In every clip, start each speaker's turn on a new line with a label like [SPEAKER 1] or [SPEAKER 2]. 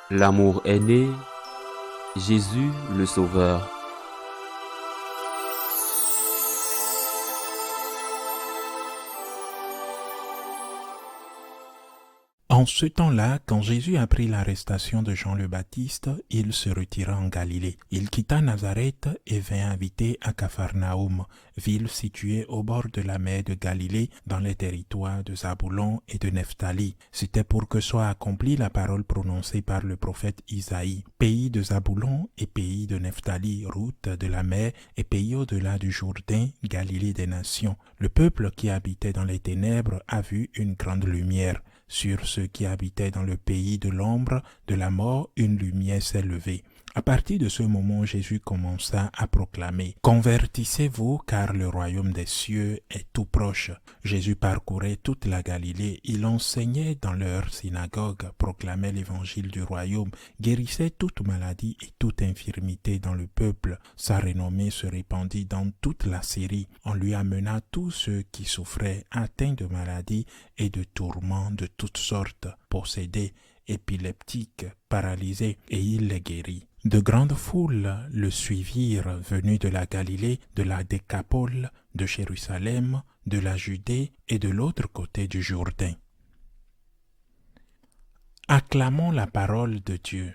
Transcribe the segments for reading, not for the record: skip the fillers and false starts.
[SPEAKER 1] L'amour est né, Jésus le Sauveur.
[SPEAKER 2] En ce temps-là, quand Jésus apprit l'arrestation de Jean le Baptiste, il se retira en Galilée. Il quitta Nazareth et vint habiter à Capharnaüm, ville située au bord de la mer de Galilée, dans les territoires de Zabulon et de Nephtali. C'était pour que soit accomplie la parole prononcée par le prophète Isaïe. Pays de Zabulon et pays de Nephtali, route de la mer et pays au-delà du Jourdain, Galilée des nations. Le peuple qui habitait dans les ténèbres a vu une grande lumière. Sur ceux qui habitaient dans le pays de l'ombre de la mort, une lumière s'est levée. À partir de ce moment, Jésus commença à proclamer « Convertissez-vous, car le royaume des cieux est tout proche ». Jésus parcourait toute la Galilée. Il enseignait dans leurs synagogues, proclamait l'évangile du royaume, guérissait toute maladie et toute infirmité dans le peuple. Sa renommée se répandit dans toute la Syrie. On lui amena tous ceux qui souffraient, atteints de maladies et de tourments de toutes sortes, possédés, épileptiques, paralysés, et il les guérit. De grandes foules le suivirent, venus de la Galilée, de la Décapole, de Jérusalem, de la Judée et de l'autre côté du Jourdain. Acclamons la parole de Dieu.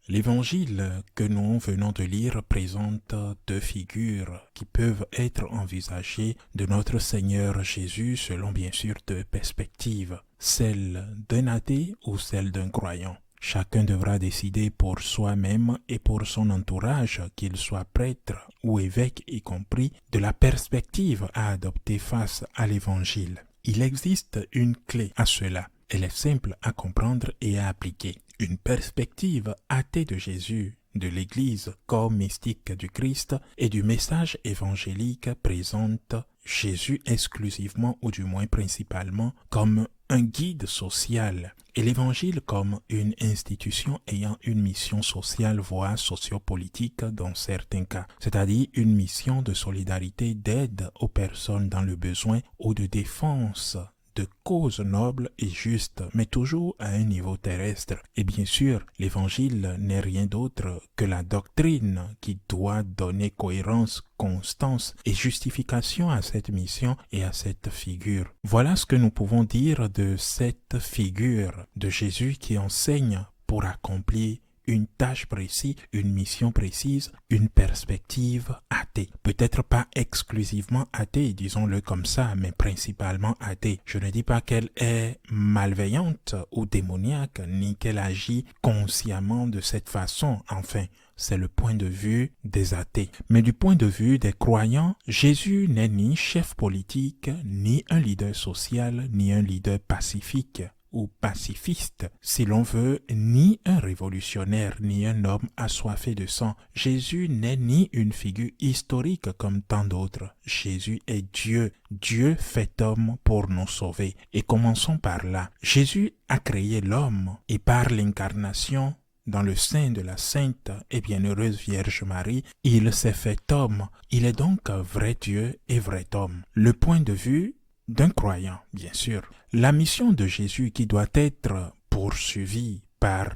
[SPEAKER 2] L'évangile que nous venons de lire présente deux figures qui peuvent être envisagées de notre Seigneur Jésus selon bien sûr deux perspectives, celle d'un athée ou celle d'un croyant. Chacun devra décider pour soi-même et pour son entourage, qu'il soit prêtre ou évêque y compris, de la perspective à adopter face à l'Évangile. Il existe une clé à cela. Elle est simple à comprendre et à appliquer. Une perspective athée de Jésus, de l'Église, corps mystique du Christ et du message évangélique présente Jésus exclusivement ou du moins principalement comme un guide social et l'Évangile comme une institution ayant une mission sociale voire sociopolitique dans certains cas, c'est-à-dire une mission de solidarité, d'aide aux personnes dans le besoin ou de défense de causes nobles et justes, mais toujours à un niveau terrestre. Et bien sûr, l'Évangile n'est rien d'autre que la doctrine qui doit donner cohérence, constance et justification à cette mission et à cette figure. Voilà ce que nous pouvons dire de cette figure de Jésus qui enseigne pour accomplir une tâche précise, une mission précise, une perspective athée. Peut-être pas exclusivement athée, disons-le comme ça, mais principalement athée. Je ne dis pas qu'elle est malveillante ou démoniaque, ni qu'elle agit consciemment de cette façon. Enfin, c'est le point de vue des athées. Mais du point de vue des croyants, Jésus n'est ni chef politique, ni un leader social, ni un leader pacifique ou pacifiste, si l'on veut, ni un révolutionnaire, ni un homme assoiffé de sang. Jésus n'est ni une figure historique comme tant d'autres. Jésus est Dieu, Dieu fait homme pour nous sauver. Et commençons par là. Jésus a créé l'homme et par l'incarnation, dans le sein de la sainte et bienheureuse Vierge Marie, il s'est fait homme. Il est donc vrai Dieu et vrai homme. Le point de vue d'un croyant, bien sûr. La mission de Jésus qui doit être poursuivie par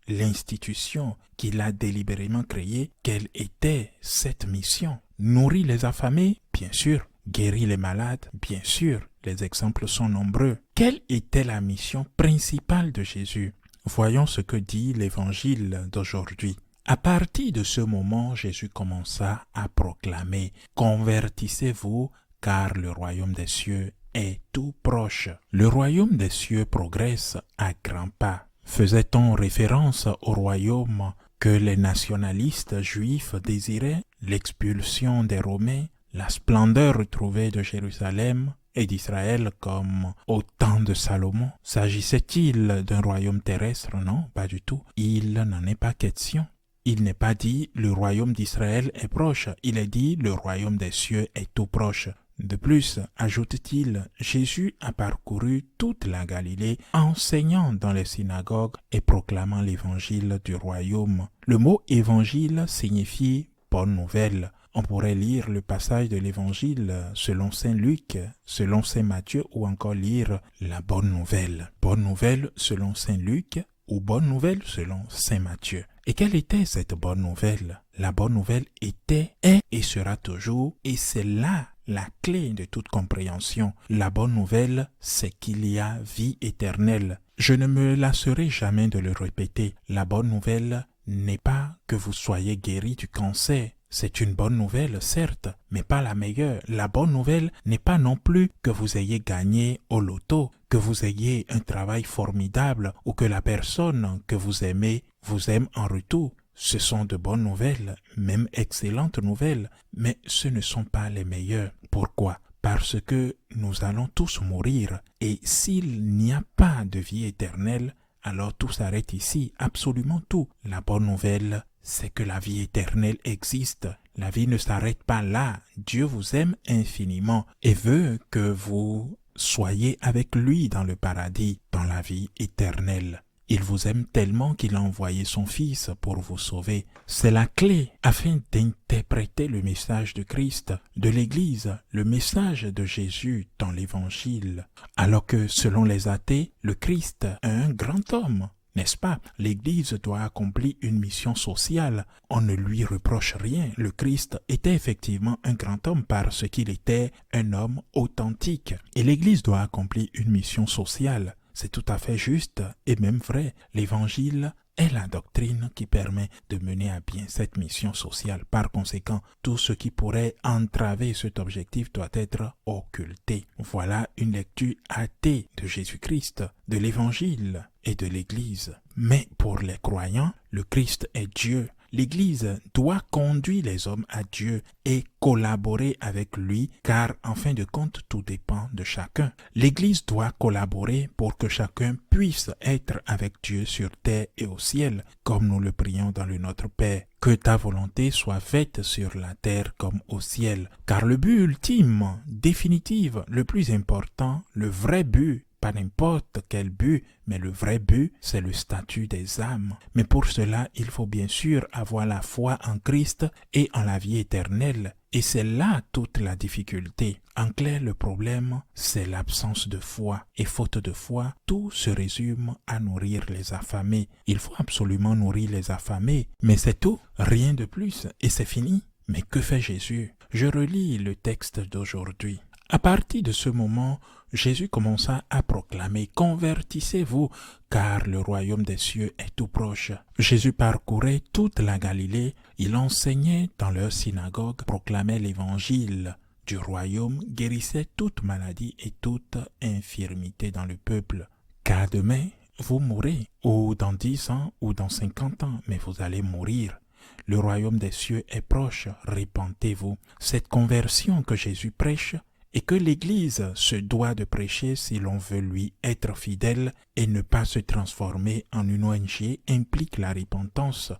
[SPEAKER 2] l'institution qu'il a délibérément créée, quelle était cette mission? Nourrir les affamés? Bien sûr. Guérir les malades? Bien sûr. Les exemples sont nombreux. Quelle était la mission principale de Jésus? Voyons ce que dit l'Évangile d'aujourd'hui. À partir de ce moment, Jésus commença à proclamer « Convertissez-vous, car le royaume des cieux est tout proche. » Le royaume des cieux progresse à grands pas. Faisait-on référence au royaume que les nationalistes juifs désiraient, l'expulsion des Romains, la splendeur retrouvée de Jérusalem et d'Israël comme au temps de Salomon? S'agissait-il d'un royaume terrestre? Non, pas du tout. Il n'en est pas question. Il n'est pas dit le royaume d'Israël est proche, il est dit le royaume des cieux est tout proche. De plus, ajoute-t-il, Jésus a parcouru toute la Galilée, enseignant dans les synagogues et proclamant l'évangile du royaume. Le mot évangile signifie bonne nouvelle. On pourrait lire le passage de l'Évangile selon saint Luc, selon saint Matthieu ou encore lire la bonne nouvelle. Bonne nouvelle selon saint Luc ou bonne nouvelle selon saint Matthieu. Et quelle était cette bonne nouvelle? La bonne nouvelle était, est et sera toujours, et c'est là la clé de toute compréhension. La bonne nouvelle, c'est qu'il y a vie éternelle. Je ne me lasserai jamais de le répéter. La bonne nouvelle n'est pas que vous soyez guéri du cancer. C'est une bonne nouvelle, certes, mais pas la meilleure. La bonne nouvelle n'est pas non plus que vous ayez gagné au loto, que vous ayez un travail formidable ou que la personne que vous aimez vous aime en retour. Ce sont de bonnes nouvelles, même excellentes nouvelles, mais ce ne sont pas les meilleures. Pourquoi? Parce que nous allons tous mourir, et s'il n'y a pas de vie éternelle, alors tout s'arrête ici, absolument tout. La bonne nouvelle, c'est que la vie éternelle existe. La vie ne s'arrête pas là. Dieu vous aime infiniment et veut que vous soyez avec lui dans le paradis, dans la vie éternelle. Il vous aime tellement qu'il a envoyé son Fils pour vous sauver. C'est la clé afin d'interpréter le message de Christ, de l'Église, le message de Jésus dans l'Évangile. Alors que, selon les athées, le Christ est un grand homme. N'est-ce pas? L'Église doit accomplir une mission sociale. On ne lui reproche rien. Le Christ était effectivement un grand homme parce qu'il était un homme authentique. Et l'Église doit accomplir une mission sociale. C'est tout à fait juste et même vrai. L'Évangile est la doctrine qui permet de mener à bien cette mission sociale. Par conséquent, tout ce qui pourrait entraver cet objectif doit être occulté. Voilà une lecture athée de Jésus-Christ, de l'Évangile et de l'Église. Mais pour les croyants, le Christ est Dieu. L'Église doit conduire les hommes à Dieu et collaborer avec lui, car en fin de compte, tout dépend de chacun. L'Église doit collaborer pour que chacun puisse être avec Dieu sur terre et au ciel, comme nous le prions dans le Notre Père. Que ta volonté soit faite sur la terre comme au ciel. Car le but ultime, définitif, le plus important, le vrai but, pas n'importe quel but, mais le vrai but, c'est le statut des âmes. Mais pour cela, il faut bien sûr avoir la foi en Christ et en la vie éternelle. Et c'est là toute la difficulté. En clair, le problème, c'est l'absence de foi. Et faute de foi, tout se résume à nourrir les affamés. Il faut absolument nourrir les affamés. Mais c'est tout, rien de plus, et c'est fini. Mais que fait Jésus? Je relis le texte d'aujourd'hui. À partir de ce moment, Jésus commença à proclamer « Convertissez-vous, car le royaume des cieux est tout proche. » Jésus parcourait toute la Galilée, il enseignait dans leur synagogue, proclamait l'évangile du royaume, guérissait toute maladie et toute infirmité dans le peuple. Car demain, vous mourrez, ou dans 10 ans, ou dans 50 ans, mais vous allez mourir. Le royaume des cieux est proche, répentez-vous. Cette conversion que Jésus prêche, et que l'Église se doit de prêcher si l'on veut lui être fidèle et ne pas se transformer en une ONG implique la repentance,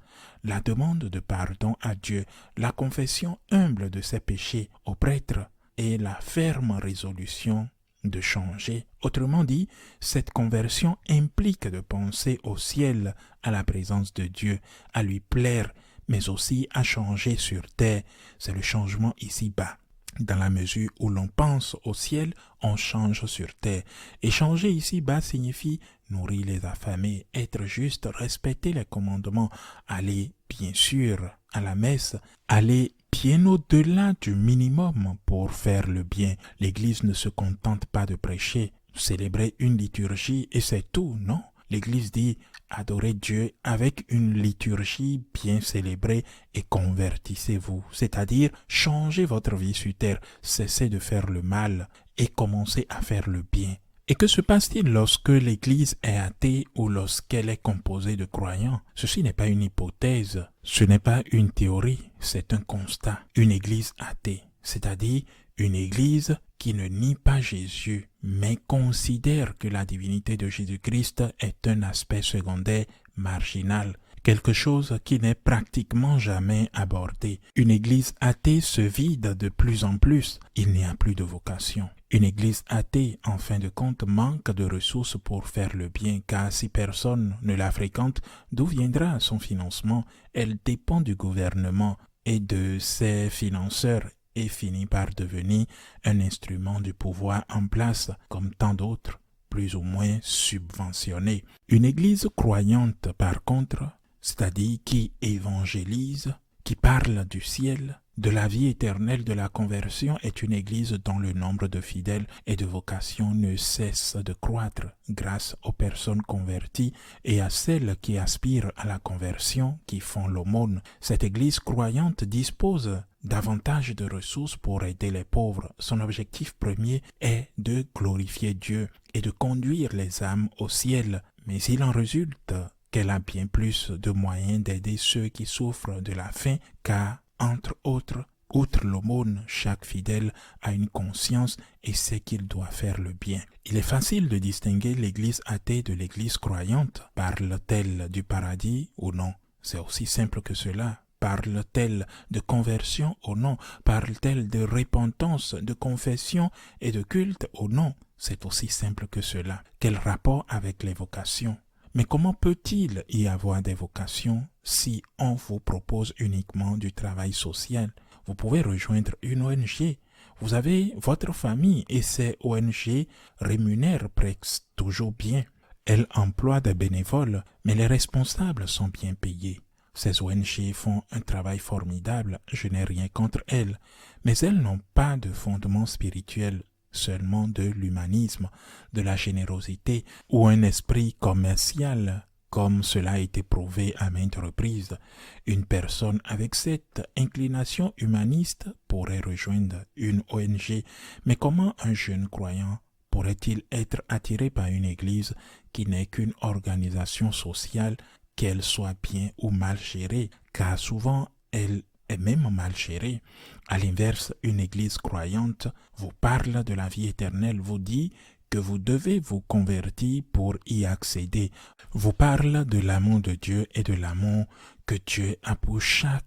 [SPEAKER 2] la demande de pardon à Dieu, la confession humble de ses péchés au prêtre et la ferme résolution de changer. Autrement dit, cette conversion implique de penser au ciel, à la présence de Dieu, à lui plaire, mais aussi à changer sur terre. C'est le changement ici-bas. Dans la mesure où l'on pense au ciel, on change sur terre. Et changer ici-bas signifie nourrir les affamés, être juste, respecter les commandements, aller bien sûr à la messe, aller bien au-delà du minimum pour faire le bien. L'Église ne se contente pas de prêcher, célébrer une liturgie et c'est tout, non? L'Église dit adorez Dieu avec une liturgie bien célébrée et convertissez-vous, c'est-à-dire changez votre vie sur terre, cessez de faire le mal et commencez à faire le bien. Et que se passe-t-il lorsque l'Église est athée ou lorsqu'elle est composée de croyants? Ceci n'est pas une hypothèse, ce n'est pas une théorie, c'est un constat. Une Église athée, c'est-à-dire une Église qui ne nie pas Jésus, mais considère que la divinité de Jésus-Christ est un aspect secondaire marginal, quelque chose qui n'est pratiquement jamais abordé. Une Église athée se vide de plus en plus, il n'y a plus de vocation. Une Église athée, en fin de compte, manque de ressources pour faire le bien, car si personne ne la fréquente, d'où viendra son financement? Elle dépend du gouvernement. et de ses financeurs et finit par devenir un instrument du pouvoir en place, comme tant d'autres, plus ou moins subventionnés. Une église croyante, par contre, c'est-à-dire qui évangélise, qui parle du ciel, de la vie éternelle, de la conversion, est une église dont le nombre de fidèles et de vocations ne cesse de croître grâce aux personnes converties et à celles qui aspirent à la conversion, qui font l'aumône. Cette église croyante dispose davantage de ressources pour aider les pauvres. Son objectif premier est de glorifier Dieu et de conduire les âmes au ciel. Mais il en résulte qu'elle a bien plus de moyens d'aider ceux qui souffrent de la faim, car, entre autres, outre l'aumône, chaque fidèle a une conscience et sait qu'il doit faire le bien. Il est facile de distinguer l'église athée de l'église croyante. Parle-t-elle du paradis ou non? C'est aussi simple que cela. Parle-t-elle de conversion ou non? Parle-t-elle de repentance, de confession et de culte ou non? C'est aussi simple que cela. Quel rapport avec les vocations? Mais comment peut-il y avoir des vocations si on vous propose uniquement du travail social? Vous pouvez rejoindre une ONG. Vous avez votre famille et ces ONG rémunèrent presque toujours bien. Elles emploient des bénévoles, mais les responsables sont bien payés. Ces ONG font un travail formidable, je n'ai rien contre elles, mais elles n'ont pas de fondement spirituel, seulement de l'humanisme, de la générosité ou un esprit commercial, comme cela a été prouvé à maintes reprises. Une personne avec cette inclination humaniste pourrait rejoindre une ONG, mais comment un jeune croyant pourrait-il être attiré par une église qui n'est qu'une organisation sociale, qu'elle soit bien ou mal gérée, car souvent elle est même mal gérée. À l'inverse, une église croyante vous parle de la vie éternelle, vous dit que vous devez vous convertir pour y accéder, vous parle de l'amour de Dieu et de l'amour que Dieu a pour chaque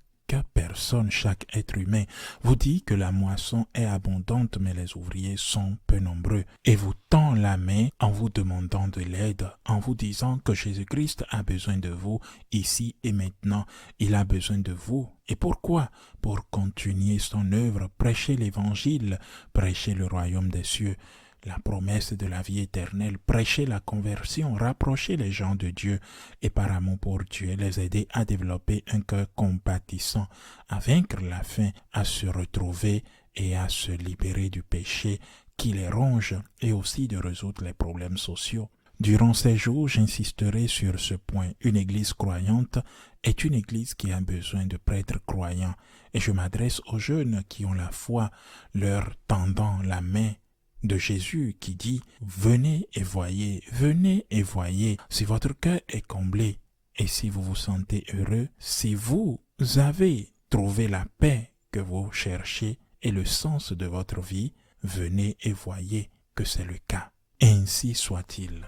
[SPEAKER 2] personne, chaque être humain, vous dit que la moisson est abondante mais les ouvriers sont peu nombreux et vous tend la main en vous demandant de l'aide, en vous disant que Jésus-Christ a besoin de vous ici et maintenant. Il a besoin de vous. Et pourquoi? Pour continuer son œuvre, prêcher l'évangile, prêcher le royaume des cieux, la promesse de la vie éternelle, prêcher la conversion, rapprocher les gens de Dieu et par amour pour Dieu, les aider à développer un cœur compatissant, à vaincre la faim, à se retrouver et à se libérer du péché qui les ronge et aussi de résoudre les problèmes sociaux. Durant ces jours, j'insisterai sur ce point. Une église croyante est une église qui a besoin de prêtres croyants et je m'adresse aux jeunes qui ont la foi, leur tendant la main de Jésus qui dit « Venez et voyez, si votre cœur est comblé et si vous vous sentez heureux, si vous avez trouvé la paix que vous cherchez et le sens de votre vie, venez et voyez que c'est le cas. Ainsi soit-il. »